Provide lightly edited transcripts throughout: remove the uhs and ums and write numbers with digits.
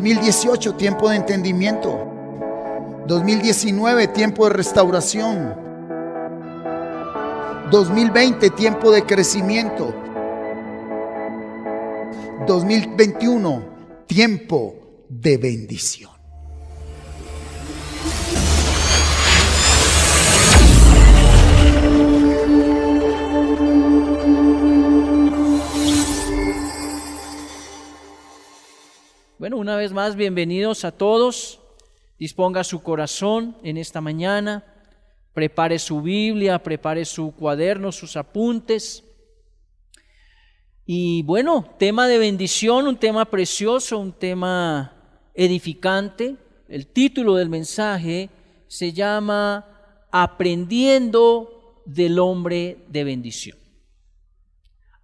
2018, tiempo de entendimiento. 2019, tiempo de restauración. 2020, tiempo de crecimiento. 2021, tiempo de bendición. Bueno, una vez más, bienvenidos a todos. Disponga su corazón en esta mañana. Prepare su Biblia, prepare su cuaderno, sus apuntes. Y bueno, tema de bendición, un tema precioso, un tema edificante. El título del mensaje se llama Aprendiendo del hombre de bendición.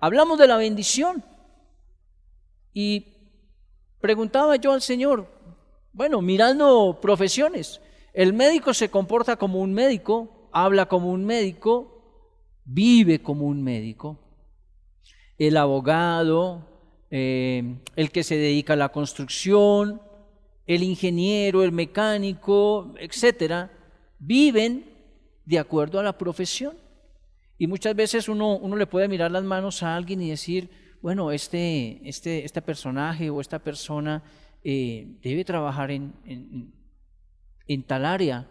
Hablamos de la bendición y preguntaba yo al Señor, bueno, mirando profesiones, el médico se comporta como un médico, habla como un médico, vive como un médico. El abogado, el que se dedica a la construcción, el ingeniero, el mecánico, etcétera, viven de acuerdo a la profesión. Y muchas veces uno le puede mirar las manos a alguien y decir, bueno, este personaje o esta persona debe trabajar en tal área.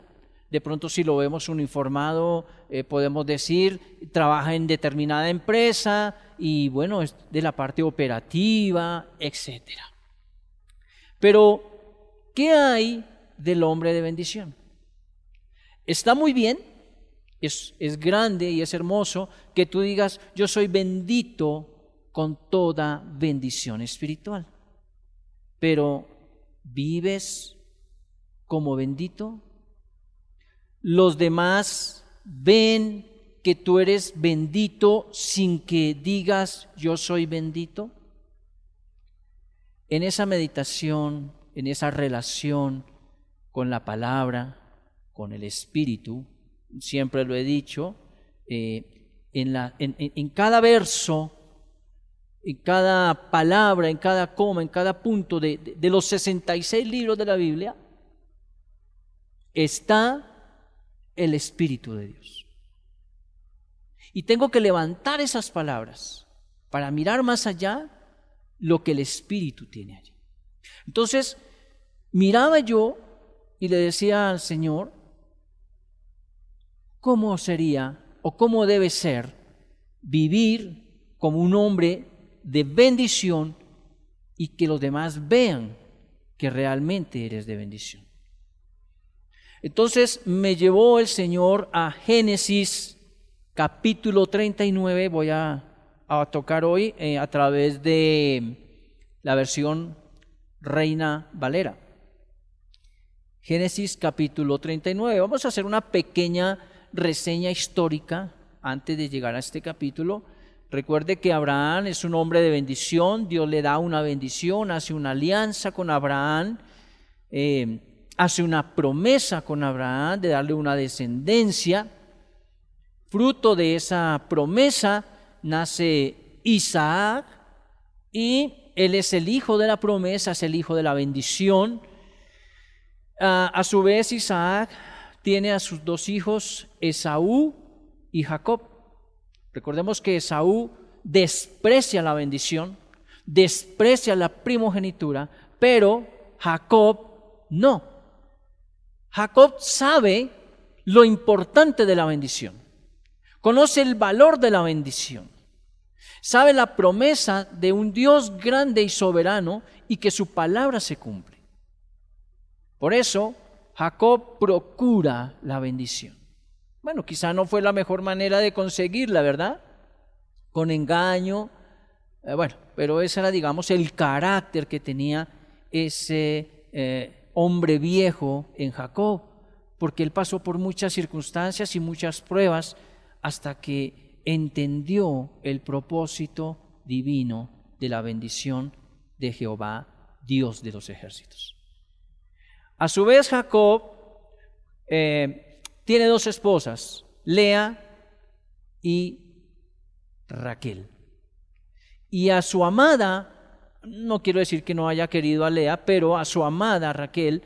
De pronto, si lo vemos uniformado, podemos decir, trabaja en determinada empresa y bueno, es de la parte operativa, etcétera. Pero, ¿qué hay del hombre de bendición? Está muy bien, es grande y es hermoso que tú digas, yo soy bendito con toda bendición espiritual. Pero, ¿vives como bendito? ¿Los demás ven que tú eres bendito sin que digas yo soy bendito? En esa meditación, en esa relación con la palabra, con el Espíritu, siempre lo he dicho, en cada verso, en cada palabra, en cada coma, en cada punto de los 66 libros de la Biblia, está el Espíritu de Dios. Y tengo que levantar esas palabras para mirar más allá lo que el Espíritu tiene allí. Entonces, miraba yo y le decía al Señor, ¿cómo sería o cómo debe ser vivir como un hombre de bendición y que los demás vean que realmente eres de bendición? Entonces me llevó el Señor a Génesis capítulo 39, voy a tocar hoy a través de la versión Reina Valera. Génesis capítulo 39, vamos a hacer una pequeña reseña histórica antes de llegar a este capítulo. Recuerde que Abraham es un hombre de bendición, Dios le da una bendición, hace una alianza con Abraham, hace una promesa con Abraham de darle una descendencia. Fruto de esa promesa nace Isaac y él es el hijo de la promesa, es el hijo de la bendición. A su vez Isaac tiene a sus dos hijos, Esaú y Jacob. Recordemos que Esaú desprecia la bendición, desprecia la primogenitura, pero Jacob no. Jacob sabe lo importante de la bendición, conoce el valor de la bendición, sabe la promesa de un Dios grande y soberano y que su palabra se cumple. Por eso, Jacob procura la bendición. Bueno, quizá no fue la mejor manera de conseguirla, ¿verdad? Con engaño, pero ese era, digamos, el carácter que tenía ese hombre viejo en Jacob, porque él pasó por muchas circunstancias y muchas pruebas hasta que entendió el propósito divino de la bendición de Jehová, Dios de los ejércitos. A su vez, Jacob tiene dos esposas, Lea y Raquel. Y a su amada no quiero decir que no haya querido a Lea, pero a su amada Raquel,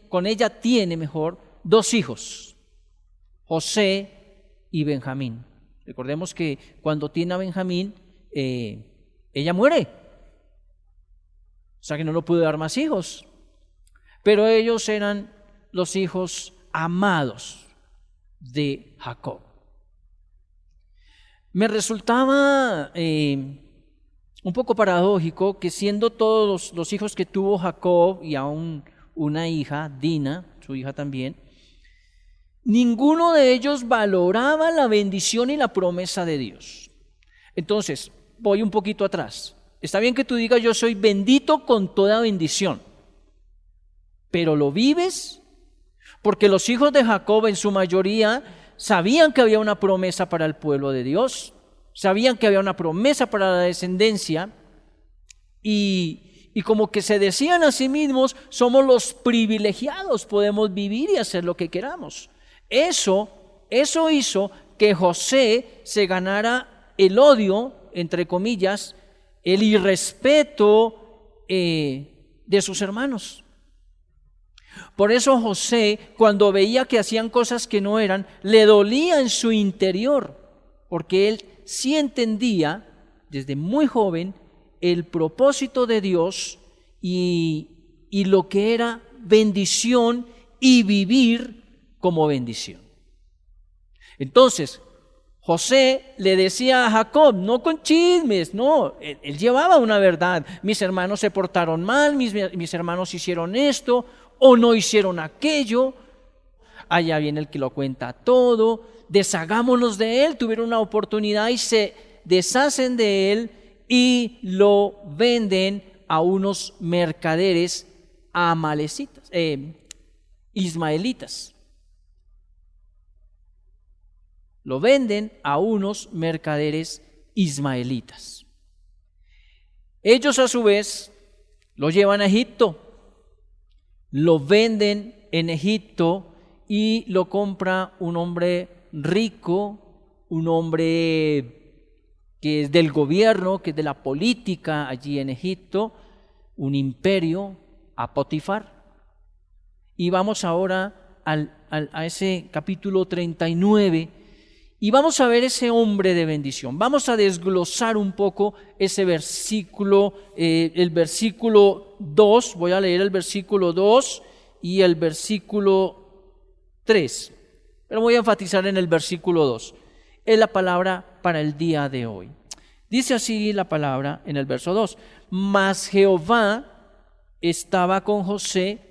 con ella tiene mejor 2 hijos, José y Benjamín. Recordemos que cuando tiene a Benjamín, ella muere, o sea que no le pudo dar más hijos, pero ellos eran los hijos amados de Jacob. Me resultaba un poco paradójico que, siendo todos los hijos que tuvo Jacob y aún una hija, Dina, su hija también, ninguno de ellos valoraba la bendición y la promesa de Dios. Entonces, voy un poquito atrás. Está bien que tú digas: yo soy bendito con toda bendición, pero ¿lo vives? Porque los hijos de Jacob en su mayoría sabían que había una promesa para el pueblo de Dios, sabían que había una promesa para la descendencia, y como que se decían a sí mismos: somos los privilegiados, podemos vivir y hacer lo que queramos. Eso hizo que José se ganara el odio, entre comillas, el irrespeto de sus hermanos. Por eso José, cuando veía que hacían cosas que no eran, le dolía en su interior, porque él sí entendía desde muy joven el propósito de Dios y lo que era bendición y vivir como bendición. Entonces, José le decía a Jacob, no con chismes, no, él llevaba una verdad. Mis hermanos se portaron mal, mis hermanos hicieron esto o no hicieron aquello. Allá viene el que lo cuenta todo. Deshagámonos de él. Tuvieron una oportunidad y se deshacen de él y lo venden a unos mercaderes amalecitas, ismaelitas. Lo venden a unos mercaderes ismaelitas. Ellos a su vez lo llevan a Egipto, lo venden en Egipto y lo compra un hombre rico, un hombre que es del gobierno, que es de la política allí en Egipto, un imperio, a Potifar. Y vamos ahora a ese capítulo 39 y vamos a ver ese hombre de bendición. Vamos a desglosar un poco ese versículo, el versículo 2, voy a leer el versículo 2 y el versículo 3, pero voy a enfatizar en el versículo 2. Es la palabra para el día de hoy. Dice así la palabra en el verso 2: Mas Jehová estaba con José,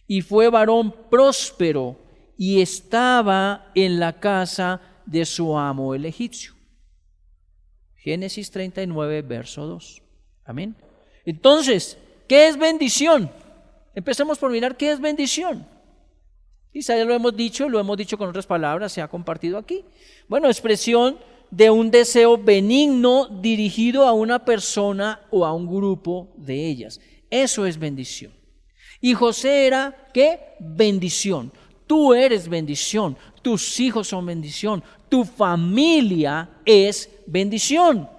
y fue varón próspero, y estaba en la casa de su amo el egipcio. Génesis 39, verso 2. Amén. Entonces, ¿qué es bendición? Empecemos por mirar qué es bendición. Quizá ya lo hemos dicho con otras palabras, se ha compartido aquí. Bueno, expresión de un deseo benigno dirigido a una persona o a un grupo de ellas. Eso es bendición. Y José era, ¿qué? Bendición. Tú eres bendición, tus hijos son bendición, tu familia es bendición.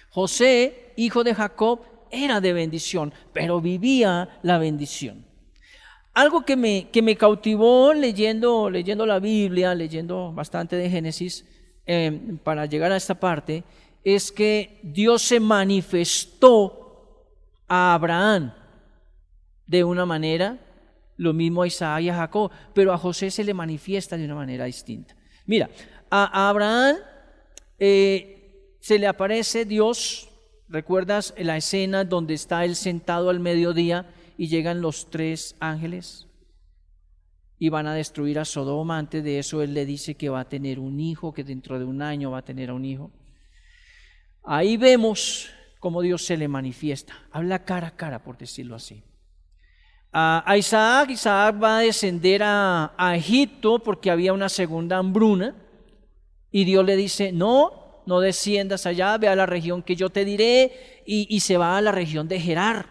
José, hijo de Jacob, era de bendición, pero vivía la bendición. Algo que me cautivó leyendo la Biblia, leyendo bastante de Génesis, para llegar a esta parte, es que Dios se manifestó a Abraham de una manera, lo mismo a Isaac y a Jacob, pero a José se le manifiesta de una manera distinta. Mira, a Abraham se le aparece Dios. ¿Recuerdas la escena donde está él sentado al mediodía y llegan los 3 ángeles y van a destruir a Sodoma? Antes de eso él le dice que va a tener un hijo, que dentro de un año va a tener un hijo. Ahí vemos cómo Dios se le manifiesta, habla cara a cara, por decirlo así. A Isaac va a descender a Egipto porque había una segunda hambruna y Dios le dice: no desciendas allá, ve a la región que yo te diré, y se va a la región de Gerar.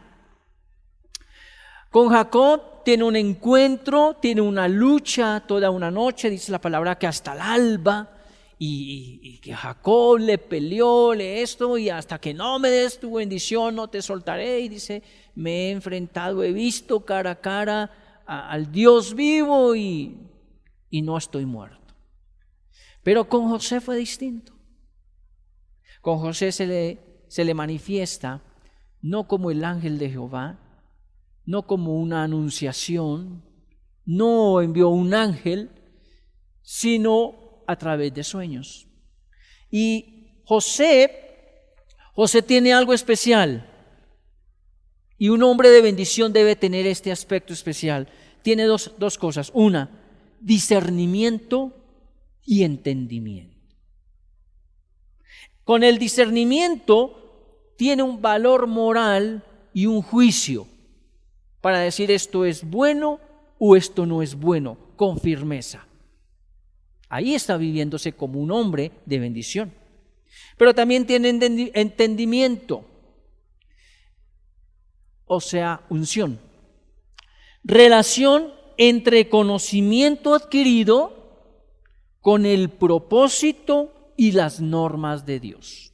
Con Jacob tiene un encuentro, tiene una lucha toda una noche, dice la palabra que hasta el alba, y que Jacob le peleó, y hasta que no me des tu bendición no te soltaré. Y dice, me he enfrentado, he visto cara a cara al Dios vivo y no estoy muerto. Pero con José fue distinto. Con José se le manifiesta no como el ángel de Jehová, no como una anunciación, no envió un ángel, sino a través de sueños. Y José tiene algo especial, y un hombre de bendición debe tener este aspecto especial. Tiene dos cosas: una, discernimiento y entendimiento. Con el discernimiento tiene un valor moral y un juicio para decir esto es bueno o esto no es bueno, con firmeza. Ahí está viviéndose como un hombre de bendición. Pero también tiene entendimiento, o sea, unción. Relación entre conocimiento adquirido con el propósito y las normas de Dios.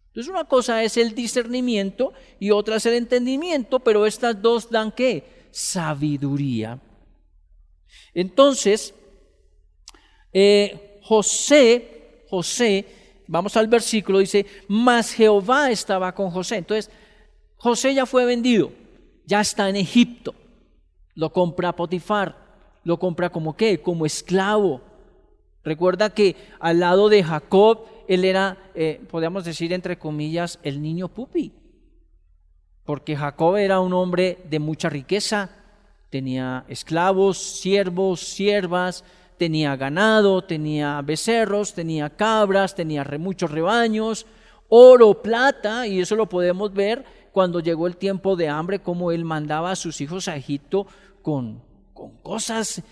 Entonces, una cosa es el discernimiento y otra es el entendimiento, pero estas dos dan ¿qué? Sabiduría. Entonces, José, vamos al versículo, dice, mas Jehová estaba con José. Entonces, José ya fue vendido, ya está en Egipto, lo compra Potifar, lo compra como ¿qué? Como esclavo. Recuerda que al lado de Jacob, él era, podríamos decir entre comillas, el niño pupi, porque Jacob era un hombre de mucha riqueza, tenía esclavos, siervos, siervas, tenía ganado, tenía becerros, tenía cabras, tenía muchos rebaños, oro, plata, y eso lo podemos ver cuando llegó el tiempo de hambre, como él mandaba a sus hijos a Egipto con cosas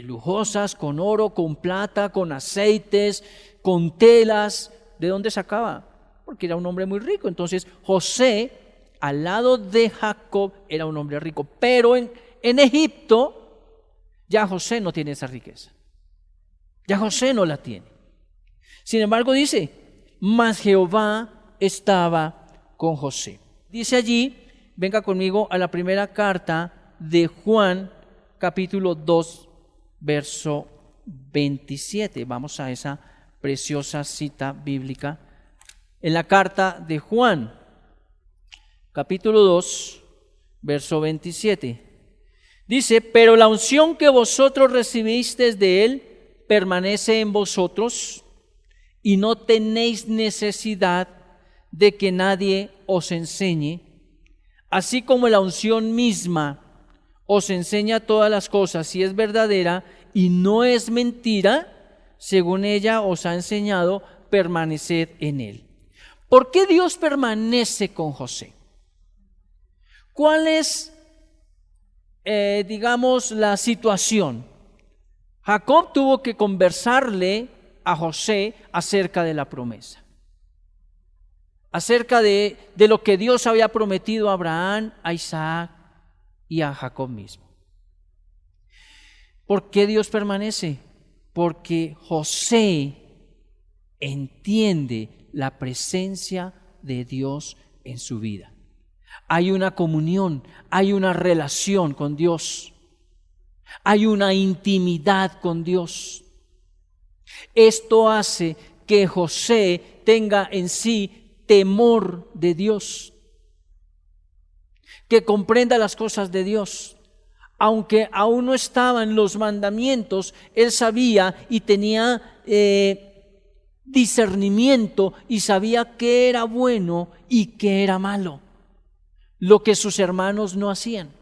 lujosas, con oro, con plata, con aceites, con telas. ¿De dónde sacaba? Porque era un hombre muy rico. Entonces José, al lado de Jacob, era un hombre rico, pero en Egipto ya José no tiene esa riqueza. Ya José no la tiene. Sin embargo dice, mas Jehová estaba con José. Dice allí, venga conmigo a la primera carta de Juan, capítulo 2, verso 27. Vamos a esa preciosa cita bíblica. En la carta de Juan, capítulo 2, verso 27. Dice, pero la unción que vosotros recibisteis de él permanece en vosotros y no tenéis necesidad de que nadie os enseñe, así como la unción misma os enseña todas las cosas, si es verdadera y no es mentira, según ella os ha enseñado, permaneced en él. ¿Por qué Dios permanece con José? ¿Cuál es, digamos, la situación? Jacob tuvo que conversarle a José acerca de la promesa, acerca de lo que Dios había prometido a Abraham, a Isaac y a Jacob mismo. ¿Por qué Dios permanece? Porque José entiende la presencia de Dios en su vida. Hay una comunión, hay una relación con Dios, hay una intimidad con Dios. Esto hace que José tenga en sí temor de Dios, que comprenda las cosas de Dios. Aunque aún no estaban los mandamientos, él sabía y tenía discernimiento y sabía qué era bueno y qué era malo, lo que sus hermanos no hacían.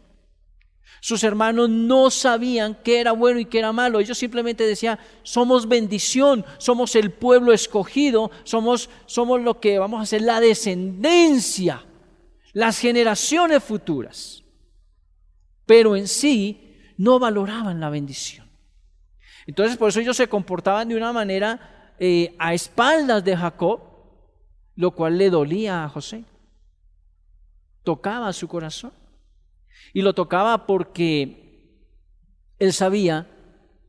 Sus hermanos no sabían qué era bueno y qué era malo. Ellos simplemente decían, somos bendición, somos el pueblo escogido, somos lo que vamos a hacer, la descendencia, las generaciones futuras. Pero en sí no valoraban la bendición. Entonces por eso ellos se comportaban de una manera a espaldas de Jacob, lo cual le dolía a José. Tocaba su corazón. Y lo tocaba porque él sabía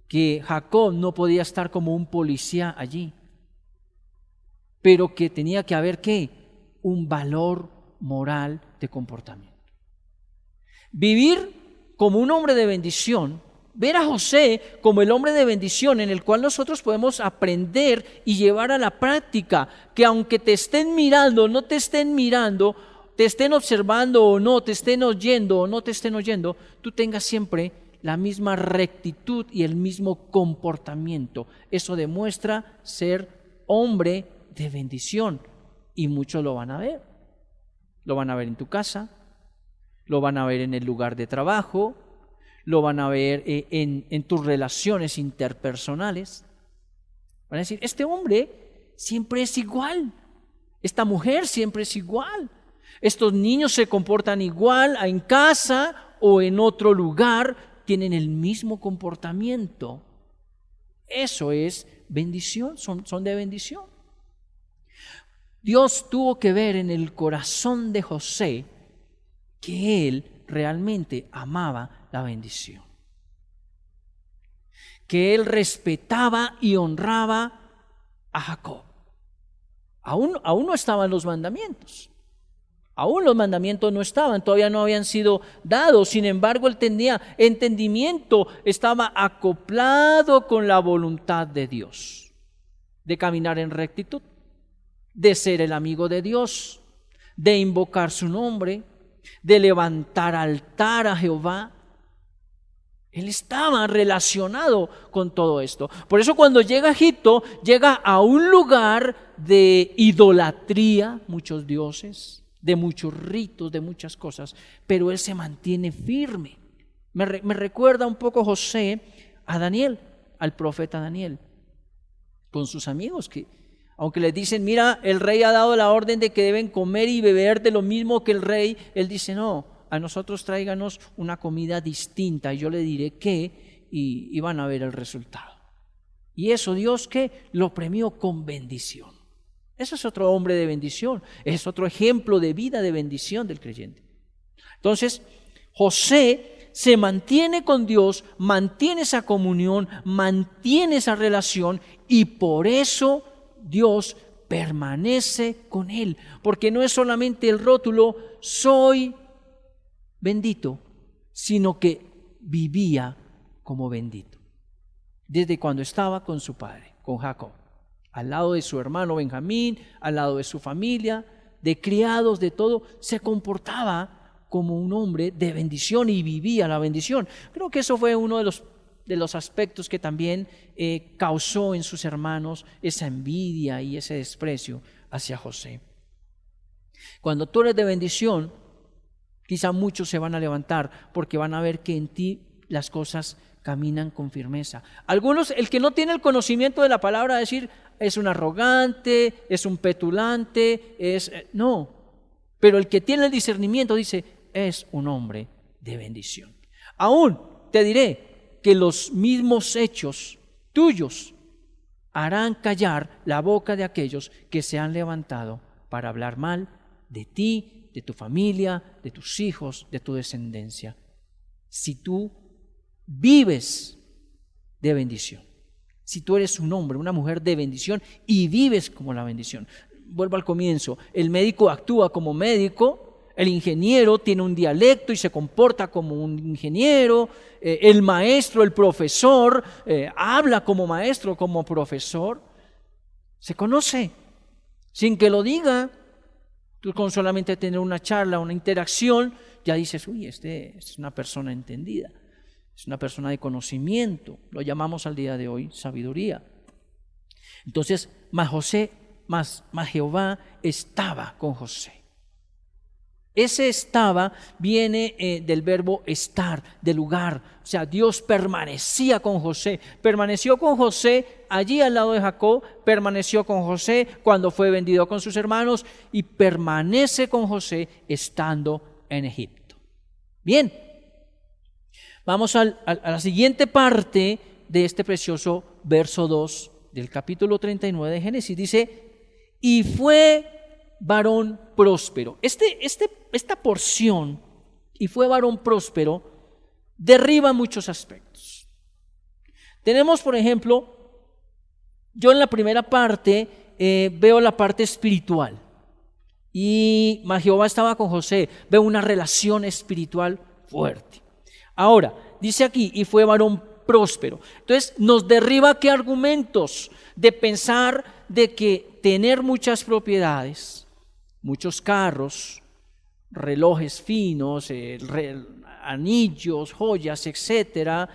que Jacob no podía estar como un policía allí. pero que tenía que haber ¿qué? Un valor moral de comportamiento. Vivir como un hombre de bendición, ver a José como el hombre de bendición en el cual nosotros podemos aprender y llevar a la práctica, que aunque te estén mirando, no te estén mirando, te estén observando o no, te estén oyendo o no te estén oyendo, tú tengas siempre la misma rectitud y el mismo comportamiento. Eso demuestra ser hombre de bendición y muchos lo van a ver. Lo van a ver en tu casa, lo van a ver en el lugar de trabajo, lo van a ver en tus relaciones interpersonales. Van a decir, este hombre siempre es igual, esta mujer siempre es igual, estos niños se comportan igual en casa o en otro lugar, tienen el mismo comportamiento. Eso es bendición, son de bendición. Dios tuvo que ver en el corazón de José que él realmente amaba la bendición, que él respetaba y honraba a Jacob. Aún no estaban los mandamientos. Aún los mandamientos no estaban, todavía no habían sido dados. Sin embargo, él tenía entendimiento, estaba acoplado con la voluntad de Dios, de caminar en rectitud, de ser el amigo de Dios, de invocar su nombre, de levantar altar a Jehová. Él estaba relacionado con todo esto. Por eso cuando llega a Egipto, llega a un lugar de idolatría, muchos dioses, de muchos ritos, de muchas cosas, pero él se mantiene firme. Me recuerda un poco José a Daniel, al profeta Daniel, con sus amigos, que aunque les dicen, mira, el rey ha dado la orden de que deben comer y beber de lo mismo que el rey, él dice, no, a nosotros tráiganos una comida distinta y yo le diré qué, y van a ver el resultado. Y eso Dios que lo premió con bendición. Eso es otro hombre de bendición, es otro ejemplo de vida de bendición del creyente. Entonces, José se mantiene con Dios, mantiene esa comunión, mantiene esa relación y por eso Dios permanece con él, porque no es solamente el rótulo, soy bendito, sino que vivía como bendito, desde cuando estaba con su padre, con Jacob, al lado de su hermano Benjamín, al lado de su familia, de criados, de todo, se comportaba como un hombre de bendición y vivía la bendición. Creo que eso fue uno de los aspectos que también causó en sus hermanos esa envidia y ese desprecio hacia José. Cuando tú eres de bendición, quizá muchos se van a levantar porque van a ver que en ti las cosas caminan con firmeza. Algunos, el que no tiene el conocimiento de la palabra, decir es un arrogante, es un petulante, no. Pero el que tiene el discernimiento dice, es un hombre de bendición. Aún te diré que los mismos hechos tuyos harán callar la boca de aquellos que se han levantado para hablar mal de ti, de tu familia, de tus hijos, de tu descendencia. Si tú vives de bendición, si tú eres un hombre, una mujer de bendición y vives como la bendición. Vuelvo al comienzo, el médico actúa como médico, el ingeniero tiene un dialecto y se comporta como un ingeniero, el maestro, el profesor, habla como maestro, como profesor, se conoce sin que lo diga. Tú con solamente tener una charla, una interacción, ya dices, uy, este es una persona entendida, es una persona de conocimiento, lo llamamos al día de hoy sabiduría. Entonces, más Jehová estaba con José. Ese estaba viene del verbo estar, del lugar. O sea, Dios permanecía con José. Permaneció con José allí al lado de Jacob, permaneció con José cuando fue vendido con sus hermanos y permanece con José estando en Egipto. Bien, vamos a la siguiente parte de este precioso verso 2 del capítulo 39 de Génesis. Dice, y fue varón próspero. Esta porción, y fue varón próspero, derriba muchos aspectos. Tenemos, por ejemplo, yo en la primera parte veo la parte espiritual. Y Jehová estaba con José. Veo una relación espiritual fuerte. Ahora, dice aquí, y fue varón próspero. Entonces, nos derriba qué argumentos de pensar de que tener muchas propiedades, muchos carros, relojes finos, anillos, joyas, etcétera,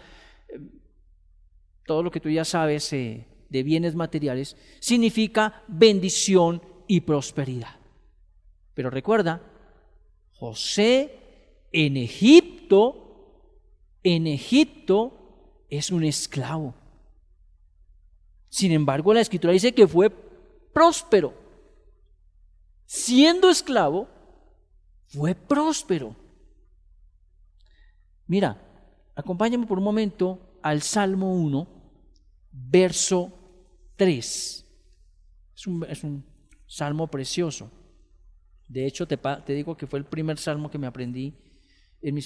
todo lo que tú ya sabes de bienes materiales, significa bendición y prosperidad. Pero recuerda, José en Egipto es un esclavo. Sin embargo, la Escritura dice que fue próspero. Siendo esclavo, fue próspero. Mira, acompáñame por un momento al Salmo 1, verso 3. Es un salmo precioso. De hecho, te digo que fue el primer salmo que me aprendí en mi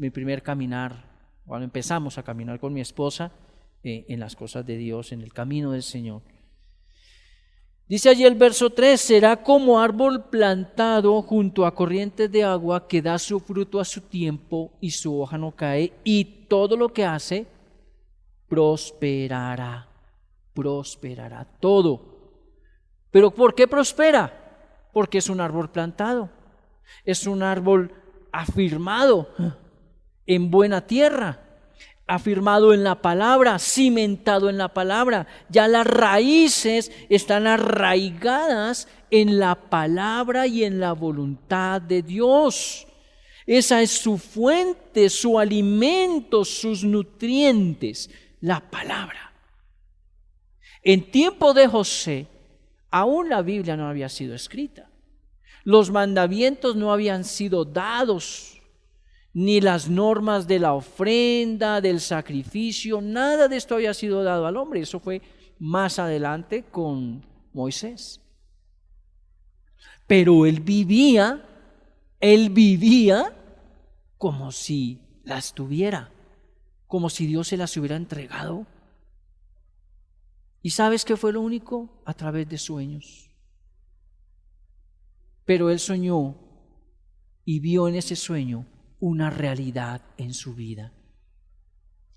primer caminar, cuando empezamos a caminar con mi esposa en las cosas de Dios, en el camino del Señor. Dice allí el verso 3, será como árbol plantado junto a corrientes de agua que da su fruto a su tiempo y su hoja no cae, y todo lo que hace prosperará todo. ¿Pero por qué prospera? Porque es un árbol plantado, es un árbol afirmado en buena tierra, afirmado en la palabra, cimentado en la palabra. Ya las raíces están arraigadas en la palabra y en la voluntad de Dios. Esa es su fuente, su alimento, sus nutrientes, la palabra. En tiempo de José, aún la Biblia no había sido escrita. Los mandamientos no habían sido dados, ni las normas de la ofrenda, del sacrificio, nada de esto había sido dado al hombre. Eso fue más adelante con Moisés. Pero él vivía como si las tuviera, como si Dios se las hubiera entregado. ¿Y sabes qué fue lo único? A través de sueños. Pero él soñó y vio en ese sueño una realidad en su vida.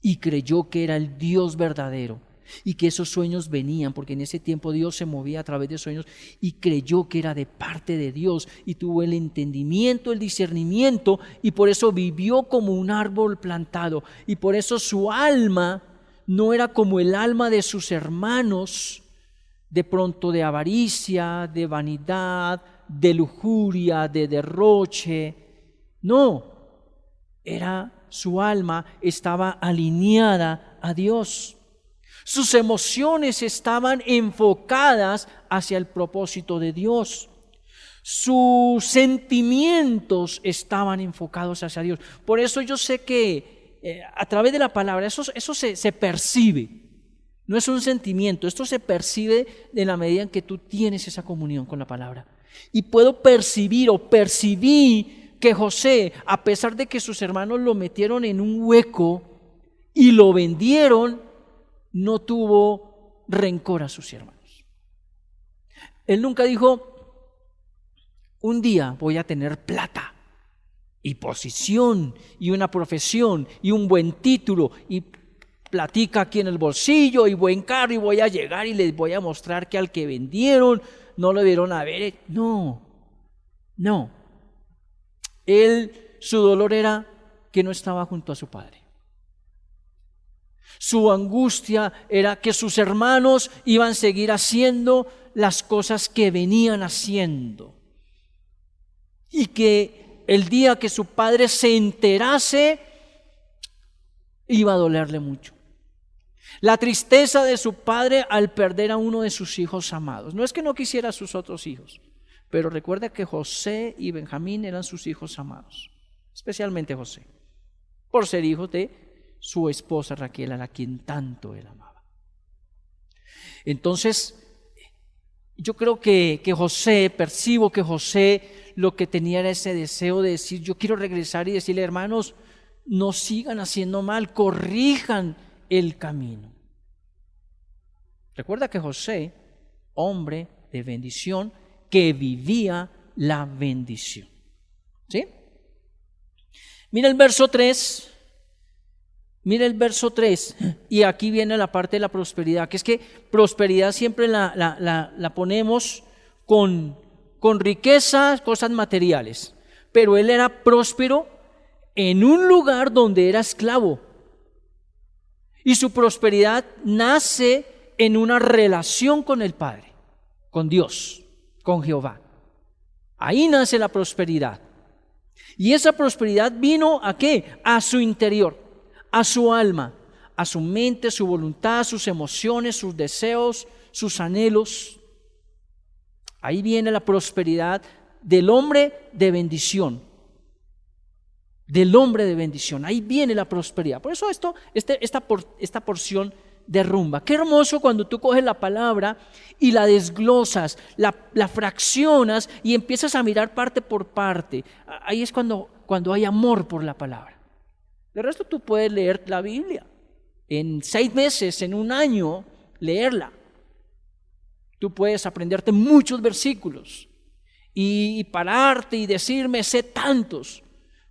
Y creyó que era el Dios verdadero y que esos sueños venían, porque en ese tiempo Dios se movía a través de sueños, y creyó que era de parte de Dios y tuvo el entendimiento, el discernimiento, y por eso vivió como un árbol plantado, y por eso su alma no era como el alma de sus hermanos, de pronto de avaricia, de vanidad, de lujuria, de derroche. No, su alma estaba alineada a Dios. Sus emociones estaban enfocadas hacia el propósito de Dios. Sus sentimientos estaban enfocados hacia Dios. Por eso yo sé que a través de la palabra eso se percibe. No es un sentimiento, esto se percibe en la medida en que tú tienes esa comunión con la palabra. Y puedo percibí que José, a pesar de que sus hermanos lo metieron en un hueco y lo vendieron, no tuvo rencor a sus hermanos. Él nunca dijo, un día voy a tener plata y posición y una profesión y un buen título y platica aquí en el bolsillo y buen carro y voy a llegar y les voy a mostrar que al que vendieron no lo vieron a ver. No. Su dolor era que no estaba junto a su padre. Su angustia era que sus hermanos iban a seguir haciendo las cosas que venían haciendo. Y que el día que su padre se enterase, iba a dolerle mucho. La tristeza de su padre al perder a uno de sus hijos amados. No es que no quisiera a sus otros hijos, pero recuerda que José y Benjamín eran sus hijos amados, especialmente José, por ser hijos de su esposa Raquel, a la quien tanto él amaba. Entonces, yo creo que percibo que José lo que tenía era ese deseo de decir, yo quiero regresar y decirle, hermanos, no sigan haciendo mal, corrijan el camino. Recuerda que José hombre de bendición que vivía la bendición. ¿Sí? Mira el verso 3. Mira el verso 3, y aquí viene la parte de la prosperidad, que es que prosperidad siempre la ponemos con riquezas, cosas materiales, pero él era próspero en un lugar donde era esclavo, y su prosperidad nace en una relación con el Padre, con Dios, con Jehová. Ahí nace la prosperidad, y esa prosperidad vino ¿a qué? A su interior, a su alma, a su mente, su voluntad, sus emociones, sus deseos, sus anhelos. Ahí viene la prosperidad del hombre de bendición. Del hombre de bendición. Ahí viene la prosperidad. Por eso esta porción derrumba. Qué hermoso cuando tú coges la palabra y la desglosas, la fraccionas y empiezas a mirar parte por parte. Ahí es cuando hay amor por la palabra. De resto tú puedes leer la Biblia en 6 meses, en un año, leerla. Tú puedes aprenderte muchos versículos y pararte y decirme sé tantos,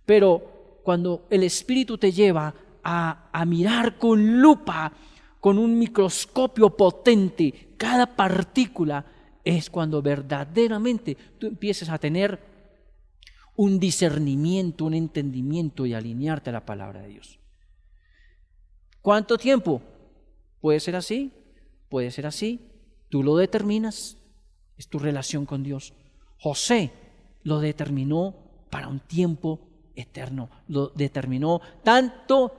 pero cuando el Espíritu te lleva a mirar con lupa, con un microscopio potente, cada partícula, es cuando verdaderamente tú empiezas a tener un discernimiento, un entendimiento y alinearte a la palabra de Dios. ¿Cuánto tiempo? Puede ser así, puede ser así. Tú lo determinas, es tu relación con Dios. José lo determinó para un tiempo eterno. Lo determinó tanto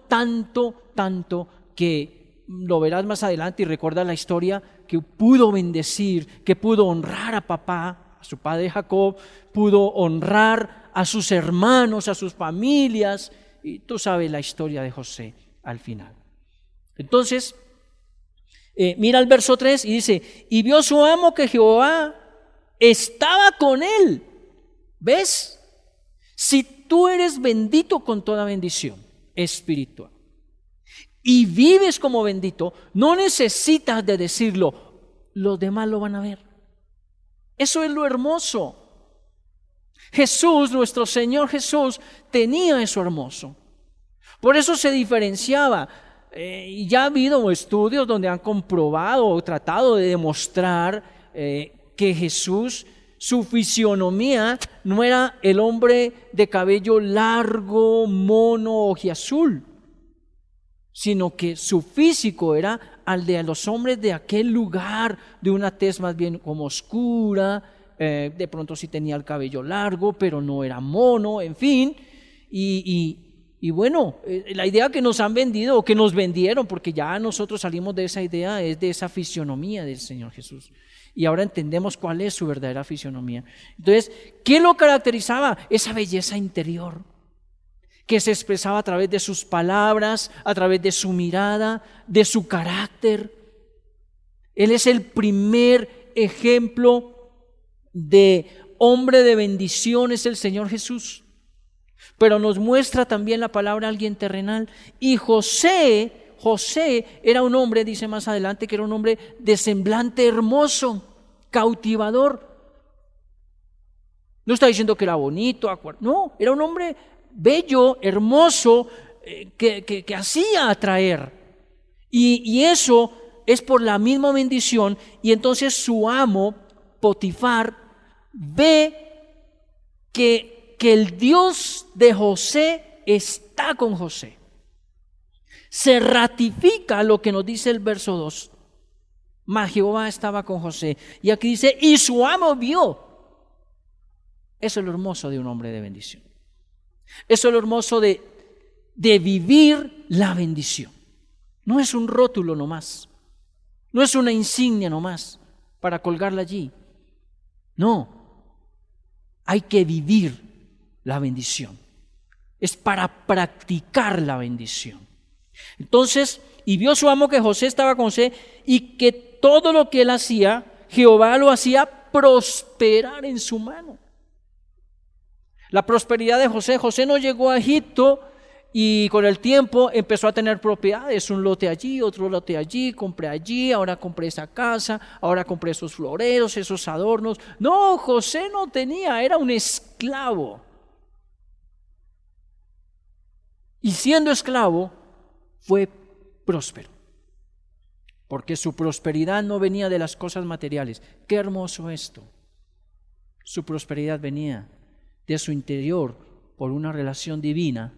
que lo verás más adelante y recuerda la historia que pudo bendecir, que pudo honrar a papá, a su padre Jacob, pudo honrar a sus hermanos, a sus familias, y tú sabes la historia de José al final. Entonces, mira el verso 3 y dice, y vio su amo que Jehová estaba con él. ¿Ves? Si tú eres bendito con toda bendición espiritual y vives como bendito, no necesitas de decirlo, los demás lo van a ver. Eso es lo hermoso. Jesús, nuestro Señor Jesús, tenía eso hermoso. Por eso se diferenciaba. Y ya ha habido estudios donde han comprobado o tratado de demostrar que Jesús, su fisionomía no era el hombre de cabello largo, mono, ojiazul, sino que su físico era al de los hombres de aquel lugar, de una tez más bien como oscura. De pronto sí tenía el cabello largo, pero no era mono, en fin. Y bueno, la idea que nos han vendido o que nos vendieron, porque ya nosotros salimos de esa idea, es de esa fisionomía del Señor Jesús. Y ahora entendemos cuál es su verdadera fisionomía. Entonces, ¿qué lo caracterizaba? Esa belleza interior que se expresaba a través de sus palabras, a través de su mirada, de su carácter. Él es el primer ejemplo de hombre de bendición, es el Señor Jesús. Pero nos muestra también la palabra alguien terrenal. Y José era un hombre, dice más adelante, que era un hombre de semblante hermoso, cautivador. No está diciendo que era bonito, no, era un hombre bello, hermoso, que hacía atraer. Y eso es por la misma bendición. Y entonces su amo, Potifar, ve que el Dios de José está con José. Se ratifica lo que nos dice el verso 2. Mas Jehová estaba con José. Y aquí dice, y su amo vio. Eso es lo hermoso de un hombre de bendición. Eso es lo hermoso de vivir la bendición. No es un rótulo nomás. No es una insignia nomás para colgarla allí. No. Hay que vivir la bendición. Es para practicar la bendición. Entonces, y vio su amo que José estaba con José y que todo lo que él hacía, Jehová lo hacía prosperar en su mano. La prosperidad de José no llegó a Egipto y con el tiempo empezó a tener propiedades, un lote allí, otro lote allí, ahora compré esa casa, ahora compré esos floreros, esos adornos. No, José no tenía, era un esclavo. Y siendo esclavo, fue próspero, porque su prosperidad no venía de las cosas materiales. Qué hermoso esto. Su prosperidad venía de su interior por una relación divina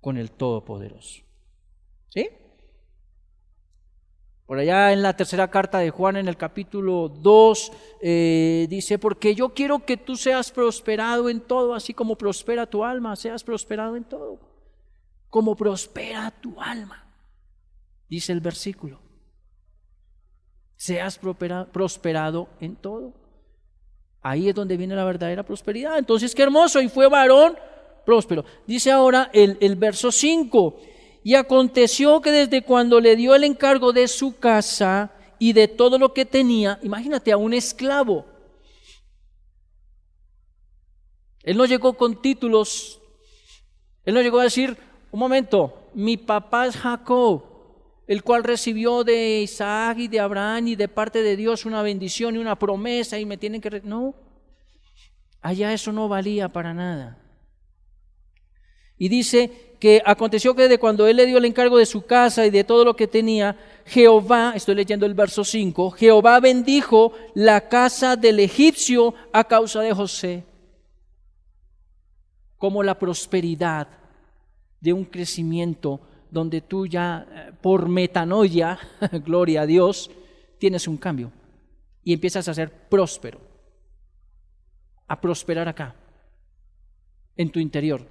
con el Todopoderoso. ¿Sí? Por allá en la tercera carta de Juan, en el capítulo 2, dice, porque yo quiero que tú seas prosperado en todo, así como prospera tu alma, seas prosperado en todo. Como prospera tu alma, dice el versículo. Seas prosperado en todo. Ahí es donde viene la verdadera prosperidad. Entonces, qué hermoso, y fue varón próspero. Dice ahora el verso 5, y aconteció que desde cuando le dio el encargo de su casa y de todo lo que tenía, imagínate a un esclavo. Él no llegó con títulos, él no llegó a decir, un momento, mi papá es Jacob, el cual recibió de Isaac y de Abraham y de parte de Dios una bendición y una promesa y me tienen que... No, allá eso no valía para nada. Y dice que aconteció que de cuando él le dio el encargo de su casa y de todo lo que tenía, Jehová, estoy leyendo el verso 5, Jehová bendijo la casa del egipcio a causa de José. Como la prosperidad de un crecimiento donde tú ya por metanoia, gloria a Dios, tienes un cambio y empiezas a ser próspero, a prosperar acá, en tu interior.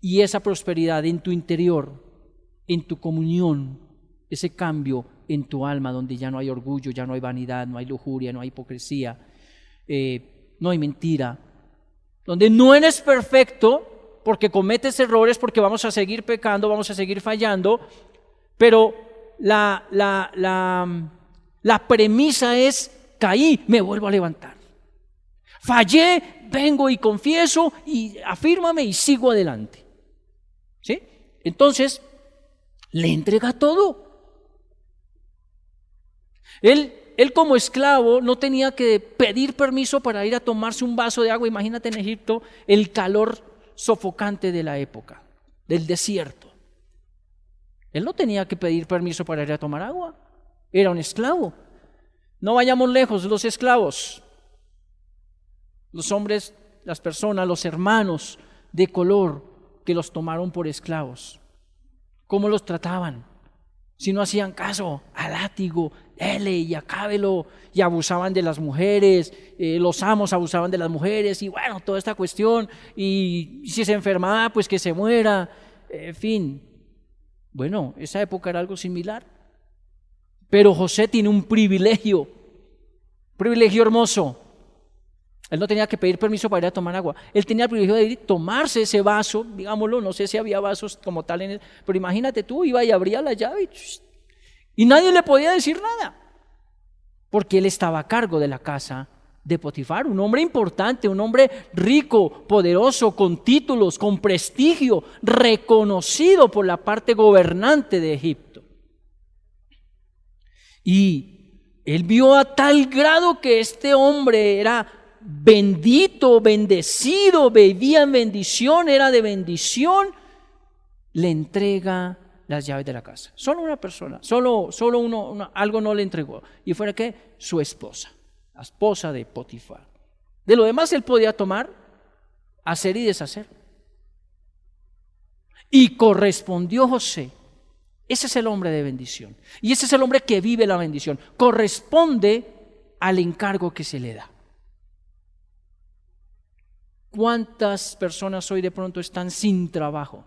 Y esa prosperidad en tu interior, en tu comunión, ese cambio en tu alma donde ya no hay orgullo, ya no hay vanidad, no hay lujuria, no hay hipocresía, no hay mentira, donde no eres perfecto porque cometes errores, porque vamos a seguir pecando, vamos a seguir fallando, pero la premisa es, caí, me vuelvo a levantar. Fallé, vengo y confieso y afírmame y sigo adelante. ¿Sí? Entonces, le entrega todo. Él como esclavo no tenía que pedir permiso para ir a tomarse un vaso de agua. Imagínate en Egipto el calor sofocante de la época, del desierto. Él no tenía que pedir permiso para ir a tomar agua. Era un esclavo. No vayamos lejos, los esclavos, los hombres, las personas, los hermanos de color que los tomaron por esclavos. ¿Cómo los trataban? Si no hacían caso, a látigo, dele y acábelo, y abusaban de las mujeres, los amos abusaban de las mujeres, y bueno, toda esta cuestión, y si se enfermaba, pues que se muera, en fin. Bueno, esa época era algo similar. Pero José tiene un privilegio hermoso. Él no tenía que pedir permiso para ir a tomar agua. Él tenía el privilegio de ir y tomarse ese vaso, digámoslo, no sé si había vasos como tal en él, pero imagínate tú, iba y abría la llave y nadie le podía decir nada, porque él estaba a cargo de la casa de Potifar, un hombre importante, un hombre rico, poderoso, con títulos, con prestigio, reconocido por la parte gobernante de Egipto. Y él vio a tal grado que este hombre era bendito, bendecido, vivía en bendición, era de bendición, le entrega las llaves de la casa. Solo una persona, solo uno, algo no le entregó. ¿Y fuera qué? Su esposa, la esposa de Potifar. De lo demás él podía tomar, hacer y deshacer. Y correspondió José. Ese es el hombre de bendición. Y ese es el hombre que vive la bendición. Corresponde al encargo que se le da. ¿Cuántas personas hoy de pronto están sin trabajo?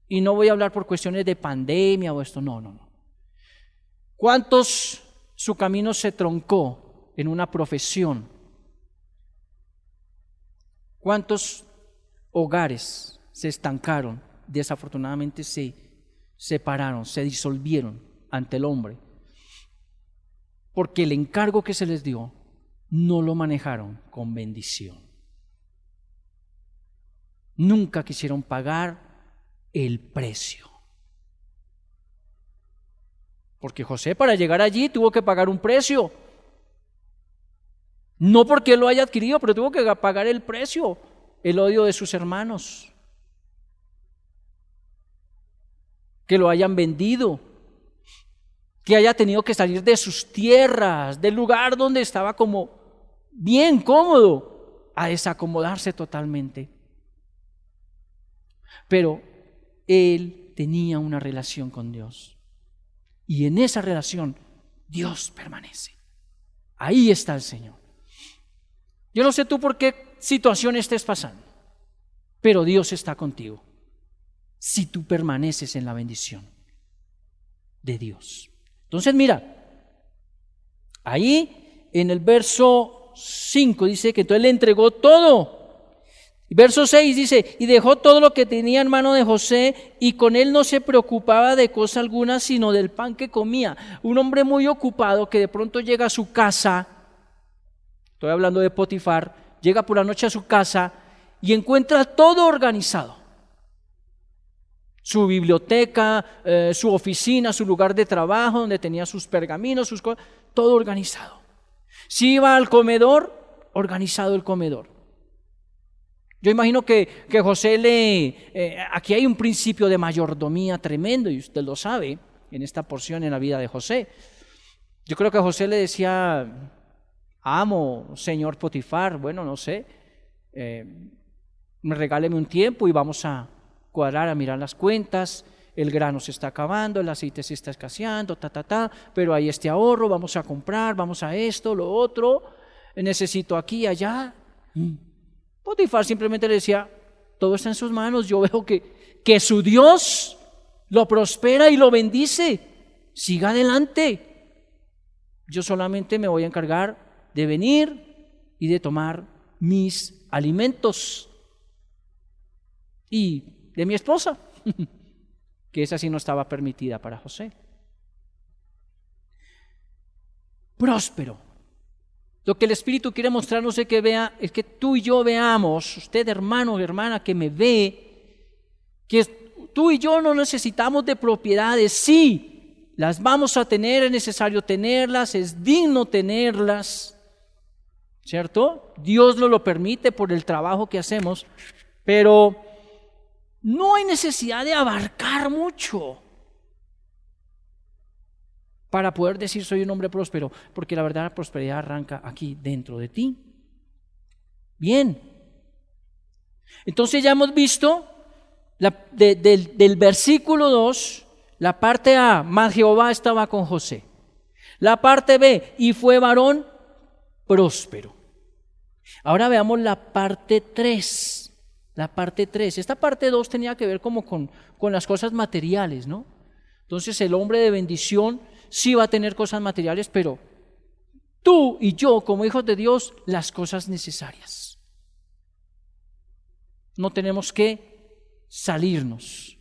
Y no voy a hablar por cuestiones de pandemia o esto, no. ¿Cuántos su camino se troncó en una profesión? ¿Cuántos hogares se estancaron? Desafortunadamente se separaron, se disolvieron ante el hombre, porque el encargo que se les dio no lo manejaron con bendición. Nunca quisieron pagar el precio. Porque José, para llegar allí, tuvo que pagar un precio. No porque él lo haya adquirido, pero tuvo que pagar el precio, el odio de sus hermanos, que lo hayan vendido, que haya tenido que salir de sus tierras, del lugar donde estaba como bien cómodo, a desacomodarse totalmente. Pero él tenía una relación con Dios, y en esa relación Dios permanece. Ahí está el Señor. Yo no sé tú por qué situación estés pasando, pero Dios está contigo si tú permaneces en la bendición de Dios. Entonces mira, ahí en el verso 5 dice que entonces le entregó todo. Verso 6 dice, y dejó todo lo que tenía en mano de José, y con él no se preocupaba de cosa alguna, sino del pan que comía. Un hombre muy ocupado que de pronto llega a su casa, estoy hablando de Potifar, llega por la noche a su casa y encuentra todo organizado. Su biblioteca, su oficina, su lugar de trabajo, donde tenía sus pergaminos, sus cosas, todo organizado. Si iba al comedor, organizado el comedor. Yo imagino que José aquí hay un principio de mayordomía tremendo, y usted lo sabe en esta porción en la vida de José. Yo creo que José le decía, amo, señor Potifar, bueno, no sé, regáleme un tiempo y vamos a cuadrar, a mirar las cuentas. El grano se está acabando, el aceite se está escaseando, pero hay este ahorro, vamos a comprar, vamos a esto, lo otro, necesito aquí, allá. Potifar simplemente le decía, todo está en sus manos, yo veo que su Dios lo prospera y lo bendice, siga adelante. Yo solamente me voy a encargar de venir y de tomar mis alimentos. Y de mi esposa, que esa sí no estaba permitida para José. Próspero. Lo que el Espíritu quiere mostrarnos es que vea, es que tú y yo veamos, usted hermano o hermana que me ve, que tú y yo no necesitamos de propiedades. Sí, las vamos a tener, es necesario tenerlas, es digno tenerlas, ¿cierto? Dios nos lo permite por el trabajo que hacemos, pero no hay necesidad de abarcar mucho para poder decir soy un hombre próspero, porque la verdad la prosperidad arranca aquí dentro de ti. Bien, entonces ya hemos visto del versículo 2, la parte A, mas Jehová estaba con José. La parte B, y fue varón próspero. Ahora veamos la parte 3. La parte 3. Esta parte 2 tenía que ver como con las cosas materiales, ¿no? Entonces el hombre de bendición sí va a tener cosas materiales, pero tú y yo como hijos de Dios, las cosas necesarias. No tenemos que salirnos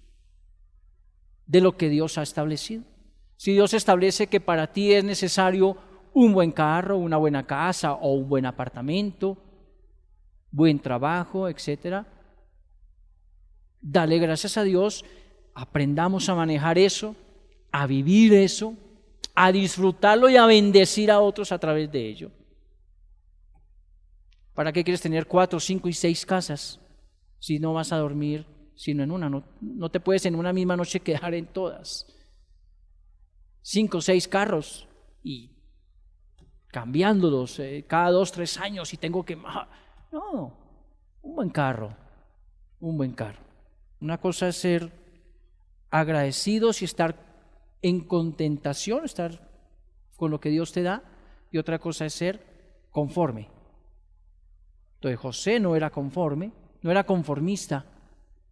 de lo que Dios ha establecido. Si Dios establece que para ti es necesario un buen carro, una buena casa o un buen apartamento, buen trabajo, etcétera, dale gracias a Dios, aprendamos a manejar eso, a vivir eso, a disfrutarlo y a bendecir a otros a través de ello. ¿Para qué quieres tener 4, 5 y 6 casas si no vas a dormir sino en una? No te puedes en una misma noche quedar en todas. 5 o 6 carros y cambiándolos cada 2, 3 años y tengo que... No, un buen carro, un buen carro. Una cosa es ser agradecidos y estar en contentación, estar con lo que Dios te da, y otra cosa es ser conforme. Entonces José no era conforme, no era conformista,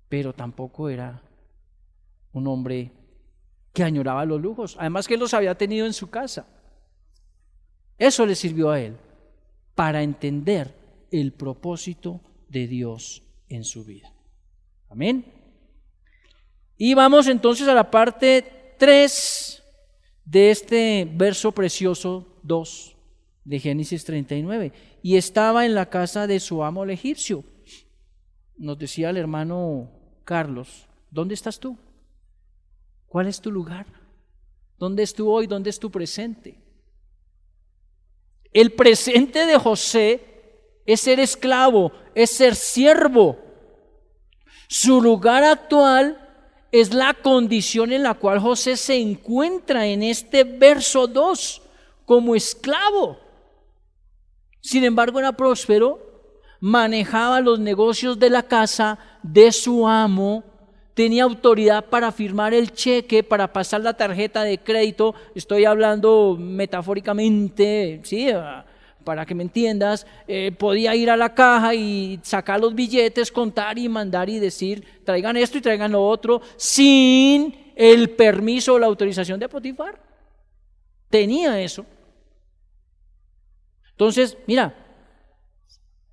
pero tampoco era un hombre que añoraba los lujos, además que él los había tenido en su casa. Eso le sirvió a él para entender el propósito de Dios en su vida. Amén. Y vamos entonces a la parte 3 de este verso precioso 2 de Génesis 39. Y estaba en la casa de su amo el egipcio. Nos decía el hermano Carlos ¿Dónde estás tú? ¿Cuál es tu lugar? ¿Dónde es tu hoy? ¿Dónde es tu presente? El presente de José es ser esclavo, es ser siervo. Su lugar actual es la condición en la cual José se encuentra en este verso 2, como esclavo. Sin embargo, era próspero, manejaba los negocios de la casa de su amo, tenía autoridad para firmar el cheque, para pasar la tarjeta de crédito. Estoy hablando metafóricamente, ¿sí? Para que me entiendas. Podía ir a la caja y sacar los billetes, contar y mandar y decir, traigan esto y traigan lo otro, sin el permiso o la autorización de Potifar. Tenía eso. Entonces, mira,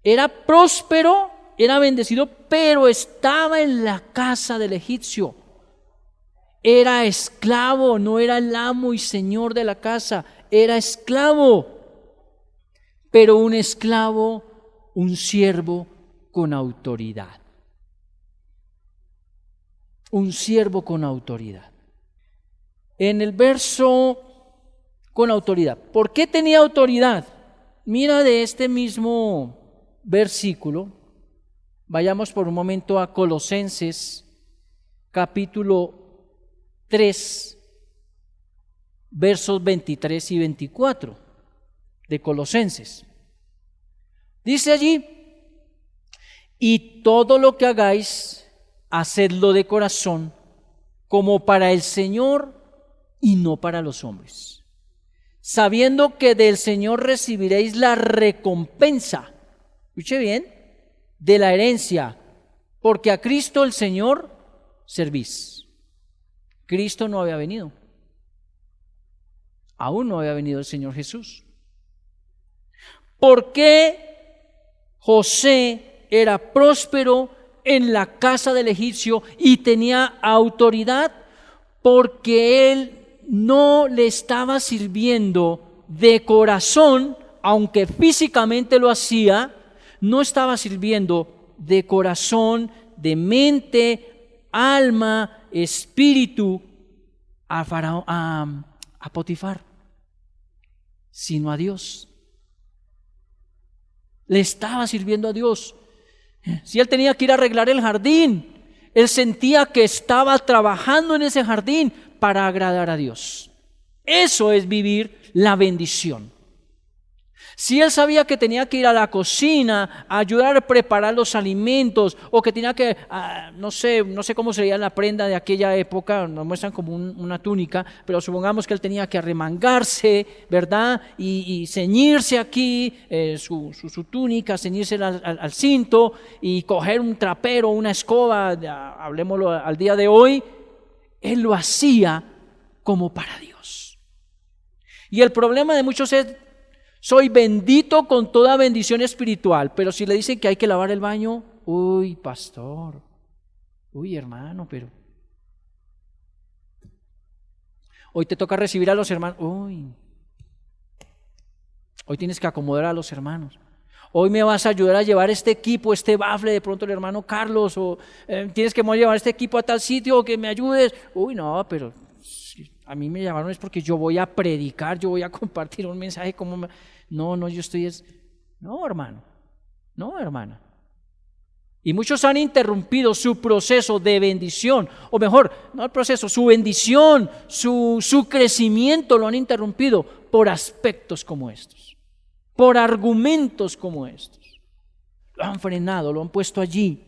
era próspero, era bendecido, pero estaba en la casa del egipcio. Era esclavo, no era el amo y señor de la casa, era esclavo. Pero un esclavo, un siervo con autoridad. Un siervo con autoridad. En el verso con autoridad. ¿Por qué tenía autoridad? Mira de este mismo versículo, vayamos por un momento a Colosenses, capítulo 3, versos 23 y 24 de Colosenses. Dice allí, y todo lo que hagáis, hacedlo de corazón, como para el Señor y no para los hombres, sabiendo que del Señor recibiréis la recompensa, escuche bien, de la herencia, porque a Cristo el Señor servís. Cristo no había venido, aún no había venido el Señor Jesús. ¿Por qué José era próspero en la casa del egipcio y tenía autoridad? Porque él no le estaba sirviendo de corazón, aunque físicamente lo hacía, no estaba sirviendo de corazón, de mente, alma, espíritu a Potifar, sino a Dios. Le estaba sirviendo a Dios. Si él tenía que ir a arreglar el jardín, él sentía que estaba trabajando en ese jardín para agradar a Dios. Eso es vivir la bendición. Si él sabía que tenía que ir a la cocina a ayudar a preparar los alimentos, o que tenía que, no sé cómo sería la prenda de aquella época, nos muestran como una túnica, pero supongamos que él tenía que arremangarse, ¿verdad? Y ceñirse aquí, su túnica, ceñirse al cinto y coger un trapero, una escoba, hablemoslo al día de hoy. Él lo hacía como para Dios. Y el problema de muchos es, soy bendito con toda bendición espiritual, pero si le dicen que hay que lavar el baño, uy, pastor, uy, hermano, pero hoy te toca recibir a los hermanos, uy, hoy tienes que acomodar a los hermanos, hoy me vas a ayudar a llevar este equipo, este bafle, de pronto el hermano Carlos, o tienes que llevar este equipo a tal sitio, que me ayudes, uy, no, pero a mí me llamaron es porque yo voy a predicar, yo voy a compartir un mensaje, no, yo estoy no, hermano, no, hermana. Y muchos han interrumpido su proceso de bendición, o mejor, no el proceso, su bendición, su crecimiento lo han interrumpido por aspectos como estos, por argumentos como estos. Lo han frenado, lo han puesto allí.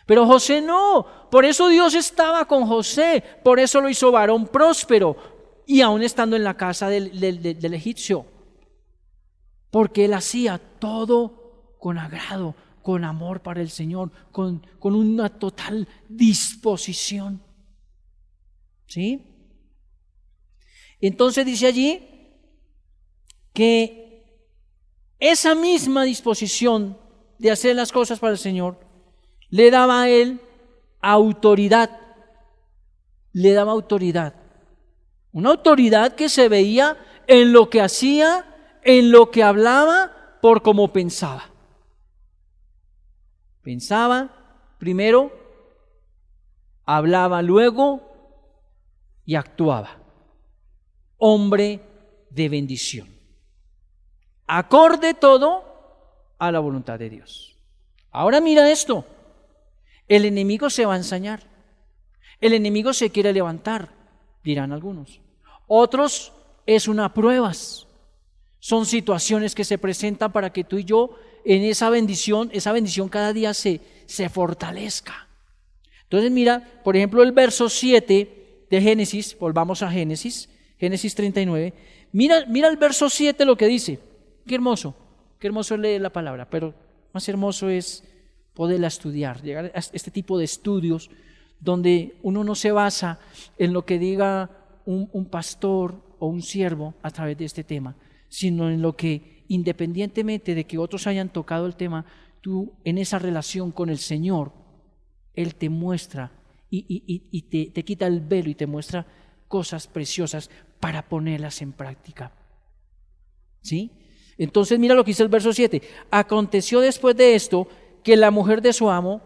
Pero José no, por eso Dios estaba con José, por eso lo hizo varón próspero, y aún estando en la casa del egipcio, porque él hacía todo con agrado, con amor para el Señor, con una total disposición. ¿Sí? Entonces dice allí que esa misma disposición de hacer las cosas para el Señor le daba a él autoridad, una autoridad que se veía en lo que hacía, en lo que hablaba, por cómo pensaba. Pensaba primero hablaba luego y actuaba. Hombre de bendición. Acorde todo a la voluntad de Dios. Ahora mira esto. El enemigo se va a ensañar. El enemigo se quiere levantar, dirán algunos. Otros es una pruebas. Son situaciones que se presentan para que tú y yo en esa bendición cada día se fortalezca. Entonces mira, por ejemplo, el verso 7 de Génesis, volvamos a Génesis 39. Mira el verso 7 lo que dice. Qué hermoso es leer la palabra, pero más hermoso es poderla estudiar, llegar a este tipo de estudios donde uno no se basa en lo que diga un pastor o un siervo a través de este tema, sino en lo que, independientemente de que otros hayan tocado el tema, tú en esa relación con el Señor, Él te muestra y te quita el velo y te muestra cosas preciosas para ponerlas en práctica. ¿Sí? Entonces mira lo que dice el verso 7. Aconteció después de esto que la mujer de su amo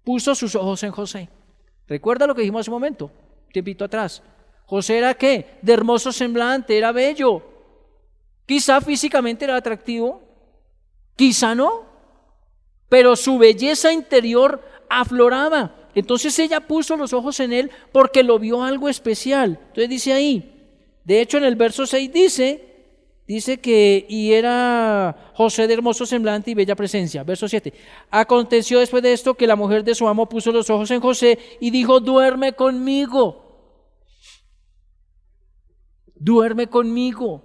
puso sus ojos en José. ¿Recuerda lo que dijimos hace un momento? Tiempito atrás. José era ¿qué? De hermoso semblante, era bello. Quizá físicamente era atractivo, quizá no, pero su belleza interior afloraba. Entonces ella puso los ojos en él porque lo vio algo especial. Entonces dice ahí, de hecho en el verso 6 dice que y era José de hermoso semblante y bella presencia. Verso 7. Aconteció después de esto que la mujer de su amo puso los ojos en José y dijo, duerme conmigo. Duerme conmigo.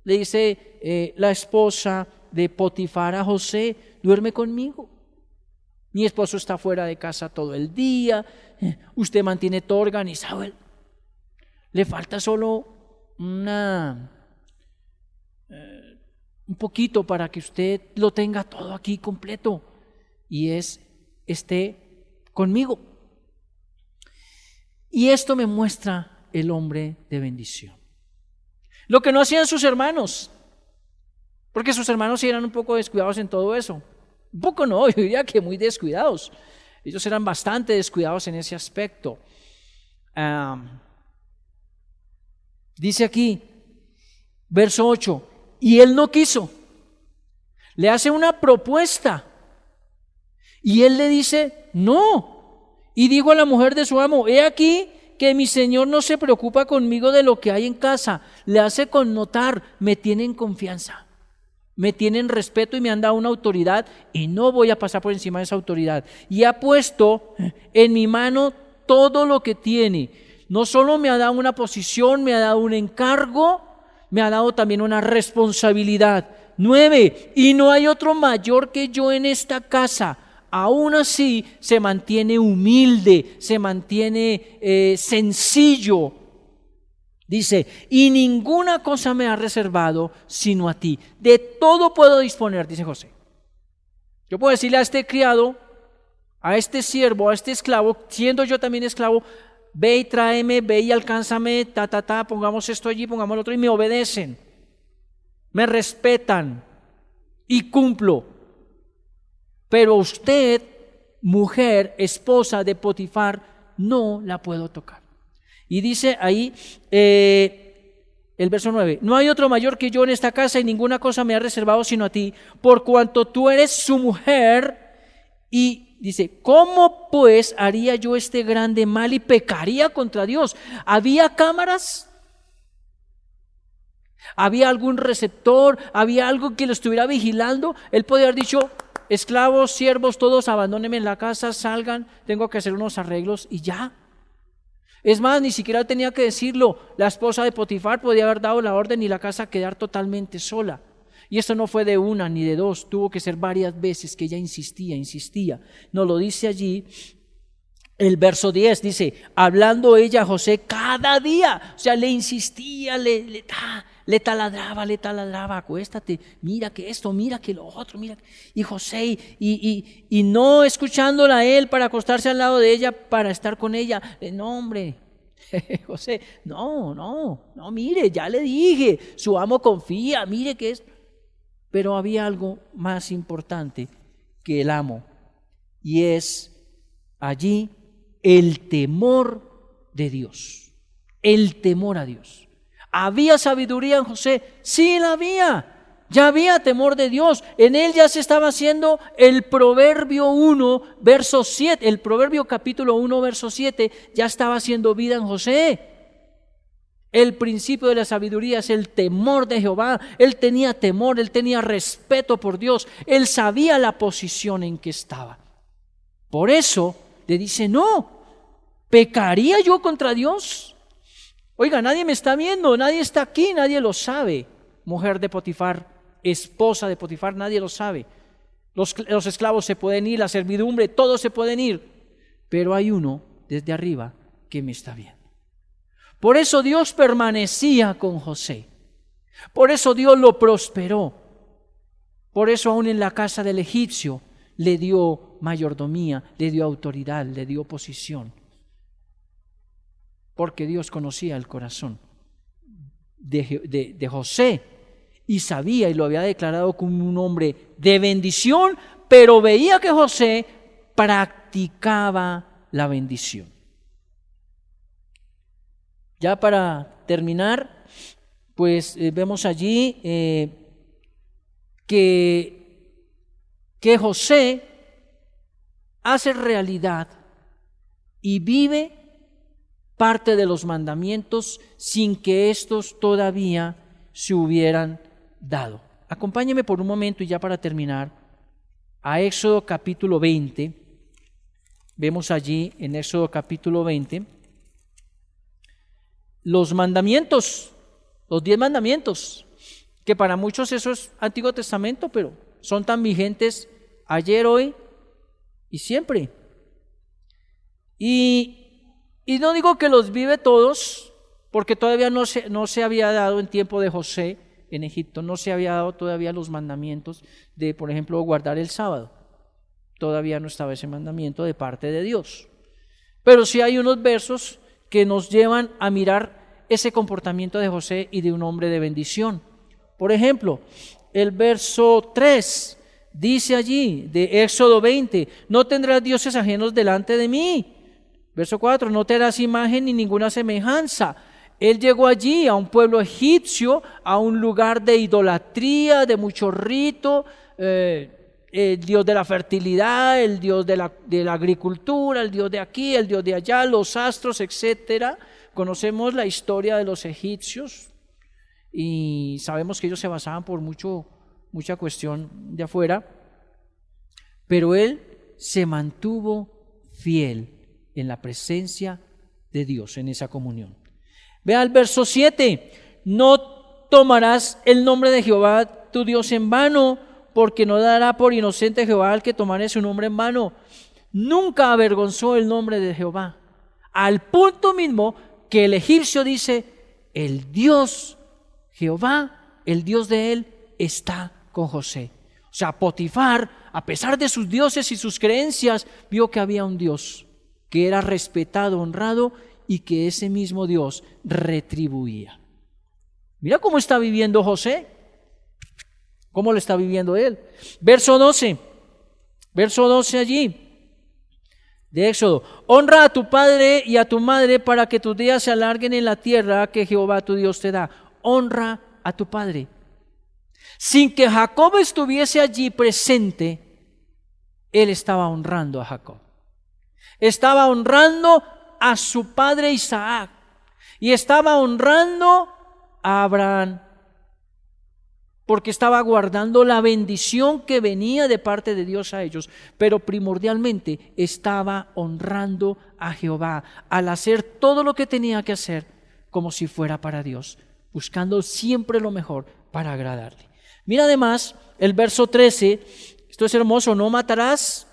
Le dice la esposa de Potifar a José, duerme conmigo. Mi esposo está fuera de casa todo el día, usted mantiene todo organizado. Le falta solo un poquito para que usted lo tenga todo aquí completo y esté conmigo. Y esto me muestra el hombre de bendición. Lo que no hacían sus hermanos, porque sus hermanos sí eran un poco descuidados en todo eso. Un poco no, yo diría que muy descuidados. Ellos eran bastante descuidados en ese aspecto. Dice aquí, verso 8, y él no quiso. Le hace una propuesta y él le dice, no. Y dijo a la mujer de su amo, he aquí que mi señor no se preocupa conmigo de lo que hay en casa. Le hace connotar, me tienen confianza, me tienen respeto y me han dado una autoridad y no voy a pasar por encima de esa autoridad. Y ha puesto en mi mano todo lo que tiene. No solo me ha dado una posición, me ha dado un encargo, me ha dado también una responsabilidad. 9. Y no hay otro mayor que yo en esta casa. Aún así se mantiene humilde, se mantiene sencillo. Dice, y ninguna cosa me ha reservado sino a ti. De todo puedo disponer, dice José. Yo puedo decirle a este criado, a este siervo, a este esclavo, siendo yo también esclavo, ve y tráeme, ve y alcánzame, pongamos esto allí, pongamos lo otro, y me obedecen, me respetan y cumplo. Pero usted, mujer, esposa de Potifar, no la puedo tocar. Y dice ahí el verso 9, no hay otro mayor que yo en esta casa y ninguna cosa me ha reservado sino a ti, por cuanto tú eres su mujer. Y dice, ¿cómo pues haría yo este grande mal y pecaría contra Dios? ¿Había cámaras? ¿Había algún receptor? ¿Había algo que lo estuviera vigilando? Él podía haber dicho, esclavos, siervos, todos abandónenme en la casa, salgan, tengo que hacer unos arreglos y ya. Es más, ni siquiera tenía que decirlo. La esposa de Potifar podía haber dado la orden y la casa quedar totalmente sola. Y esto no fue de una ni de dos, tuvo que ser varias veces que ella insistía. Nos lo dice allí el verso 10, dice, hablando ella a José cada día, o sea, le insistía, le taladraba, acuéstate, mira que esto, mira que lo otro, mira. Y José, y no escuchándola a él para acostarse al lado de ella, para estar con ella, no hombre, José, no, mire, ya le dije, su amo confía, mire que es. Pero había algo más importante que el amo, y es allí el temor de Dios. El temor a Dios. ¿Había sabiduría en José? Sí, la había. Ya había temor de Dios. En él ya se estaba haciendo el Proverbio 1, verso 7. El Proverbio capítulo 1, verso 7 ya estaba haciendo vida en José. El principio de la sabiduría es el temor de Jehová. Él tenía temor, él tenía respeto por Dios. Él sabía la posición en que estaba. Por eso le dice, no, ¿pecaría yo contra Dios? Oiga, nadie me está viendo, nadie está aquí, nadie lo sabe. Mujer de Potifar, esposa de Potifar, nadie lo sabe. Los esclavos se pueden ir, la servidumbre, todos se pueden ir. Pero hay uno desde arriba que me está viendo. Por eso Dios permanecía con José. Por eso Dios lo prosperó. Por eso aún en la casa del egipcio le dio mayordomía, le dio autoridad, le dio posición. Porque Dios conocía el corazón de José y sabía y lo había declarado como un hombre de bendición, pero veía que José practicaba la bendición. Ya para terminar, pues vemos allí que José hace realidad y vive parte de los mandamientos sin que estos todavía se hubieran dado. Acompáñeme por un momento y ya para terminar a Éxodo capítulo 20. Vemos allí en Éxodo capítulo 20 los mandamientos, los 10 mandamientos, que para muchos eso es Antiguo Testamento, pero son tan vigentes ayer, hoy y siempre. Y no digo que los vive todos, porque todavía no se había dado en tiempo de José en Egipto, no se había dado todavía los mandamientos de, por ejemplo, guardar el sábado. Todavía no estaba ese mandamiento de parte de Dios. Pero sí hay unos versos que nos llevan a mirar ese comportamiento de José y de un hombre de bendición. Por ejemplo, el verso 3 dice allí de Éxodo 20, no tendrás dioses ajenos delante de mí. Verso 4, no te harás imagen ni ninguna semejanza. Él llegó allí a un pueblo egipcio, a un lugar de idolatría, de mucho rito, el Dios de la fertilidad, el Dios de la agricultura, el Dios de aquí, el Dios de allá, los astros, etcétera. Conocemos la historia de los egipcios y sabemos que ellos se basaban por mucha cuestión de afuera, pero él se mantuvo fiel en la presencia de Dios, en esa comunión. Vea el verso 7, no tomarás el nombre de Jehová tu Dios en vano, porque no dará por inocente Jehová al que tomare su nombre en vano. Nunca avergonzó el nombre de Jehová, al punto mismo que el egipcio dice, el Dios Jehová, el Dios de él, está con José. O sea, Potifar, a pesar de sus dioses y sus creencias, vio que había un Dios que era respetado, honrado y que ese mismo Dios retribuía. Mira cómo está viviendo José, cómo lo está viviendo él. Verso 12 allí de Éxodo, honra a tu padre y a tu madre para que tus días se alarguen en la tierra que Jehová tu Dios te da. Honra a tu padre. Sin que Jacob estuviese allí presente, él estaba honrando a Jacob. Estaba honrando a su padre Isaac y estaba honrando a Abraham, porque estaba guardando la bendición que venía de parte de Dios a ellos, pero primordialmente estaba honrando a Jehová al hacer todo lo que tenía que hacer como si fuera para Dios, buscando siempre lo mejor para agradarle. Mira además el verso 13, esto es hermoso, no matarás.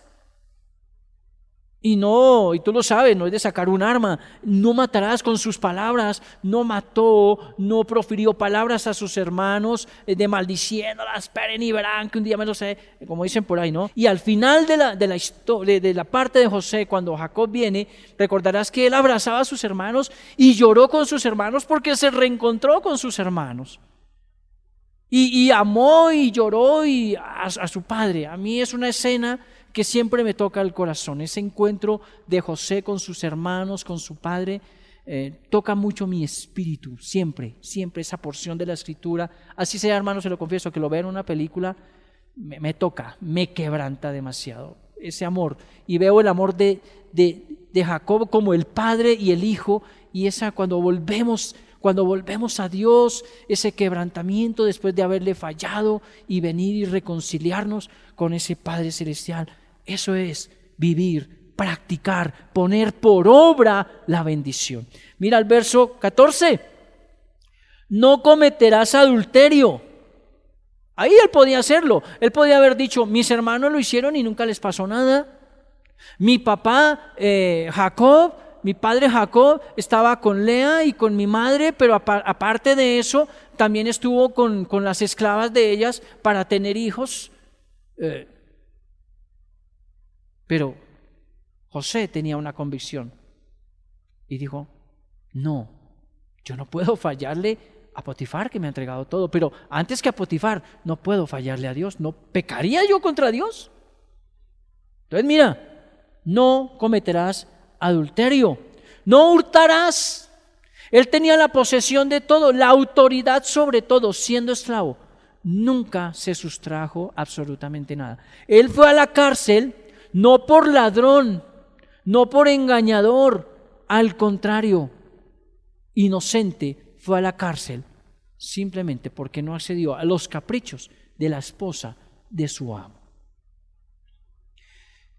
Y tú lo sabes, no es de sacar un arma, no matarás con sus palabras, no mató, no profirió palabras a sus hermanos de maldiciéndolas, esperen y verán que un día me lo sé, como dicen por ahí, ¿no? Y al final de la parte de José, cuando Jacob viene, recordarás que él abrazaba a sus hermanos y lloró con sus hermanos porque se reencontró con sus hermanos. Y amó y lloró a su padre. A mí es una escena que siempre me toca el corazón. Ese encuentro de José con sus hermanos, con su padre, toca mucho mi espíritu, siempre esa porción de la Escritura, así sea, hermano, se lo confieso, que lo vea en una película, me toca, me quebranta demasiado ese amor, y veo el amor de Jacob como el padre y el hijo, y esa cuando volvemos a Dios, ese quebrantamiento después de haberle fallado y venir y reconciliarnos con ese Padre Celestial, eso es vivir, practicar, poner por obra la bendición. Mira el verso 14. No cometerás adulterio. Ahí él podía hacerlo. Él podía haber dicho, mis hermanos lo hicieron y nunca les pasó nada. Mi papá Jacob, mi padre Jacob estaba con Lea y con mi madre, pero aparte de eso también estuvo con las esclavas de ellas para tener hijos. Pero José tenía una convicción y dijo, no, yo no puedo fallarle a Potifar, que me ha entregado todo, pero antes que a Potifar no puedo fallarle a Dios, ¿no pecaría yo contra Dios? Entonces mira, no cometerás adulterio, no hurtarás. Él tenía la posesión de todo, la autoridad sobre todo, siendo esclavo. Nunca se sustrajo absolutamente nada. Él fue a la cárcel no por ladrón, no por engañador, al contrario, inocente, fue a la cárcel simplemente porque no accedió a los caprichos de la esposa de su amo.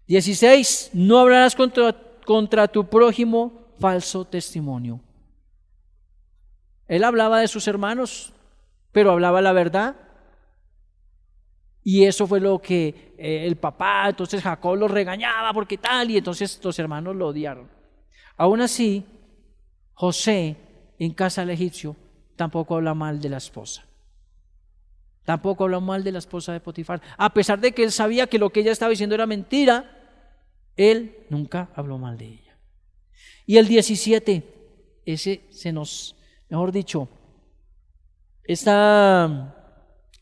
16. No hablarás contra tu prójimo falso testimonio. Él hablaba de sus hermanos, pero hablaba la verdad. Y eso fue lo que el papá, entonces Jacob lo regañaba porque tal, y entonces los hermanos lo odiaron. Aún así, José en casa del egipcio tampoco habla mal de la esposa. Tampoco habló mal de la esposa de Potifar. A pesar de que él sabía que lo que ella estaba diciendo era mentira, él nunca habló mal de ella. Y el 17, ese se nos, mejor dicho, está...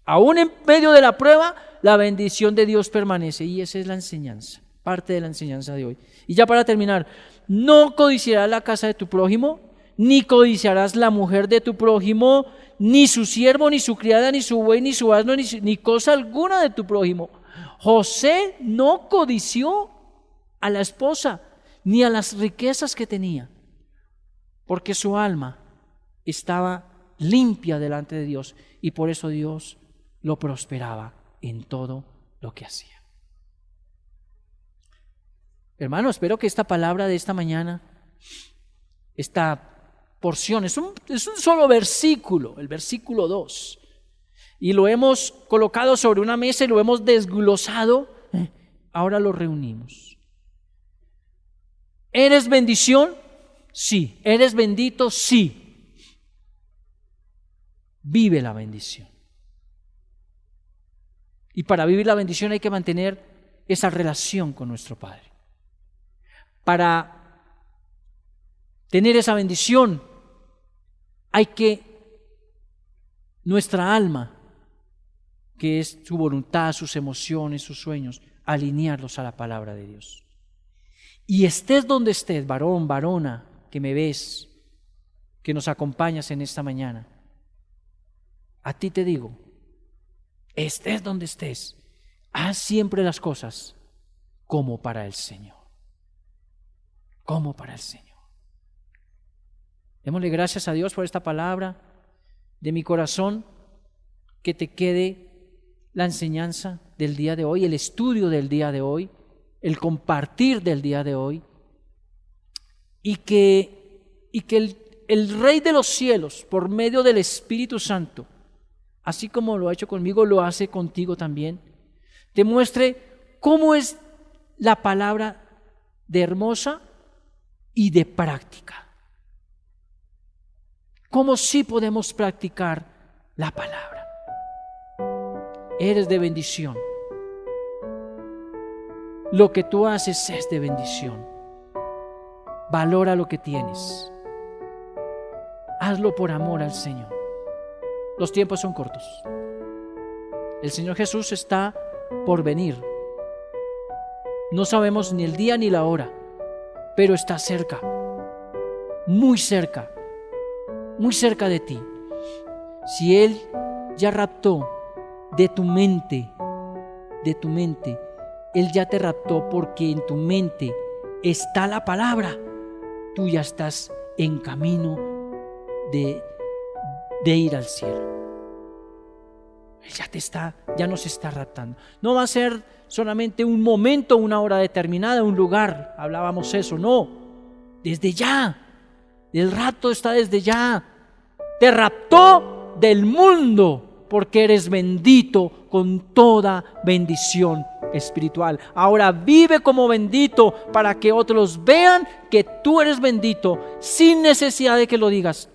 Aún en medio de la prueba, la bendición de Dios permanece, y esa es la enseñanza, parte de la enseñanza de hoy. Y ya para terminar, no codiciarás la casa de tu prójimo, ni codiciarás la mujer de tu prójimo, ni su siervo, ni su criada, ni su buey, ni su asno, ni cosa alguna de tu prójimo. José no codició a la esposa, ni a las riquezas que tenía, porque su alma estaba limpia delante de Dios, y por eso Dios lo prosperaba en todo lo que hacía. Hermano, espero que esta palabra de esta mañana, esta porción, es un solo versículo, el versículo 2, y lo hemos colocado sobre una mesa y lo hemos desglosado. Ahora lo reunimos. ¿Eres bendición? Sí. ¿Eres bendito? Sí. Vive la bendición. Y para vivir la bendición hay que mantener esa relación con nuestro Padre. Para tener esa bendición hay que nuestra alma, que es su voluntad, sus emociones, sus sueños, alinearlos a la palabra de Dios. Y estés donde estés, varón, varona, que me ves, que nos acompañas en esta mañana, a ti te digo, estés donde estés, haz siempre las cosas como para el Señor. Como para el Señor. Démosle gracias a Dios por esta palabra. De mi corazón, que te quede la enseñanza del día de hoy, el estudio del día de hoy, el compartir del día de hoy, y que el Rey de los cielos, por medio del Espíritu Santo, así como lo ha hecho conmigo, lo hace contigo también, te muestre cómo es la palabra de hermosa y de práctica. Cómo sí podemos practicar la palabra. Eres de bendición. Lo que tú haces es de bendición. Valora lo que tienes. Hazlo por amor al Señor. Los tiempos son cortos. El Señor Jesús está por venir. No sabemos ni el día ni la hora, pero está cerca, muy cerca de ti. Si Él ya raptó de tu mente, Él ya te raptó porque en tu mente está la palabra. Tú ya estás en camino de ir al cielo. Él ya nos está raptando. No va a ser solamente un momento, una hora determinada, un lugar. Hablábamos eso, no. Desde ya. El rapto está desde ya. Te raptó del mundo porque eres bendito con toda bendición espiritual. Ahora vive como bendito para que otros vean que tú eres bendito sin necesidad de que lo digas.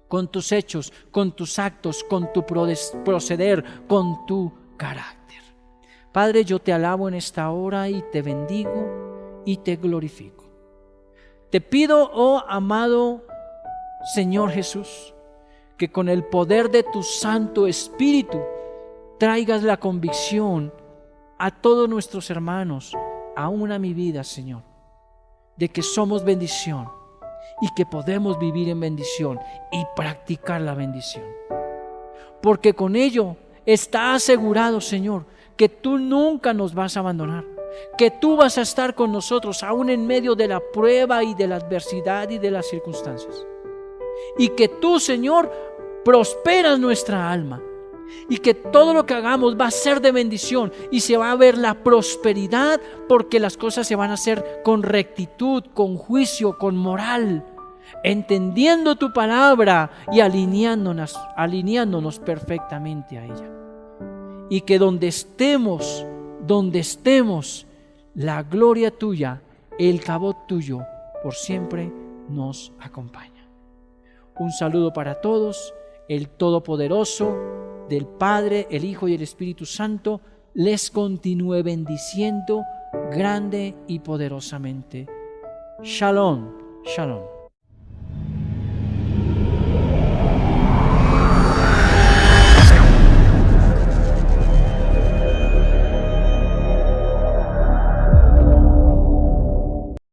Con tus hechos, con tus actos, con tu proceder, con tu carácter. Padre, yo te alabo en esta hora y te bendigo y te glorifico. Te pido, oh amado Señor Jesús, que con el poder de tu Santo Espíritu traigas la convicción a todos nuestros hermanos, aún a mi vida, Señor, de que somos bendición y que podemos vivir en bendición y practicar la bendición. Porque con ello está asegurado, Señor, que tú nunca nos vas a abandonar, que tú vas a estar con nosotros aún en medio de la prueba y de la adversidad y de las circunstancias. Y que tú, Señor, prosperas nuestra alma y que todo lo que hagamos va a ser de bendición y se va a ver la prosperidad porque las cosas se van a hacer con rectitud, con juicio, con moral, entendiendo tu palabra y alineándonos perfectamente a ella. Y que donde estemos, la gloria tuya, el cabot tuyo, por siempre nos acompaña. Un saludo para todos. El Todopoderoso, del Padre, el Hijo y el Espíritu Santo, les continúe bendiciendo grande y poderosamente. Shalom, shalom.